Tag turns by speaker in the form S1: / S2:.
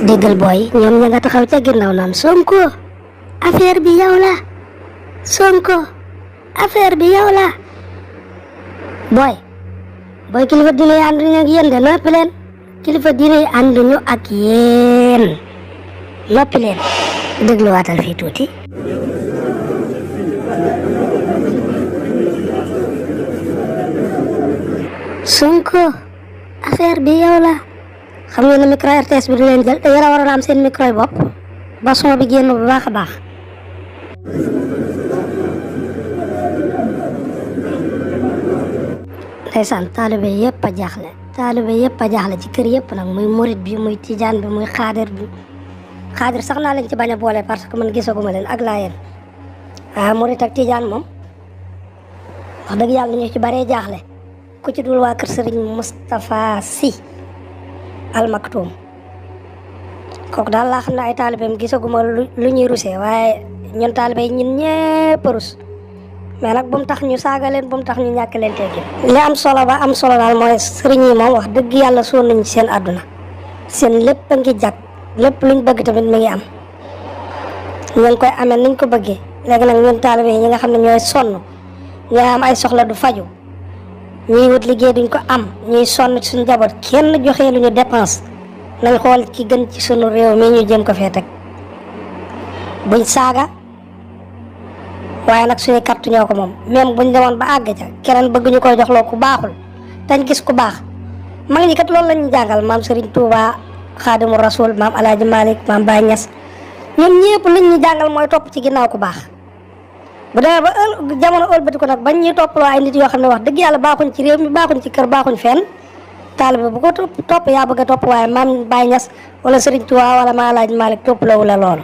S1: déggal booy ñoom ña nga taxaw ca ginnaaw naan Sonko affaire bi yow la Sonko affaire bi yow la booy kilifa diine yi ànduñu ak yéen de noppi leen kilifa diine yi ànduñu ak yéen noppi leen dégluwaatal fii tuuti. Sonko affaire bi yow la xam ngeen ne micro RTS bi di leen jël te yéen a waroon a am seen micro yi bopp ba son bi génn bu baax a baax. ndeysaan taalibe yëpp a jaaxle ci kër yëpp nag muy murit bi muy tijaan bi muy xaadir sax naa leen ci bañ a boole parce que man gisaguma leen ak laayeen waaw murit ak tijaan moom wax dëgg yàlla ñu ci baree jaaxle ku ci dul waa kër Serigne Moustapha Sy Al Maktoum kooku daal laa xam ne ay taalibeem gisaguma lu ñuy rusee waaye ñun taalibe yi ñun ñëpp rus mais nag bu mu tax ñu saaga leen bu mu tax ñu ñàkk leen teggin li am solo ba am solo daal mooy sëriñ yi moom wax dëgg yàlla sonn nañ ci seen àdduna seen lépp a ngi jag lépp luñ bëgg tamit mi ngi am ñu ngi koy amee niñ ko bëggee léegi nag ñun taalibe yi ñi nga xam ne ñooy sonn ñooy am ay soxla du faju ñuy wut liggéey duñ ko am ñuy sonn ci suñu njaboot kenn joxee lu ñu dépense nañ xool ki gën ci sunu réew mi ñu jëm ko fee teg buñ saaga waaye nag suñu carte ñoo ko moom même buñ demoon ba àgg ca keneen bëgg ñu koy joxloo ku baaxul dañ gis ku baax mag ñi kat loolu la ñu jàngal maam Serigne Touba Xaadimu Rasul maam El Hadj Malick maam Baye Niass ñoom ñëpp liñ ñu jàngal mooy topp ci ginnaaw ku baax. bu demee ba jamono ëlbati ko nag bañ ñuy toppaloo ay nit yoo xam ne wax dëgg yàlla baaxuñ ci réew mi baaxuñ ci kër baaxuñ fenn taalibe bu ko topp yaa bëgg a topp waaye maam Baye Niass wala Serigne Touba wala maam El Hadj Malick toppaloowu la loolu.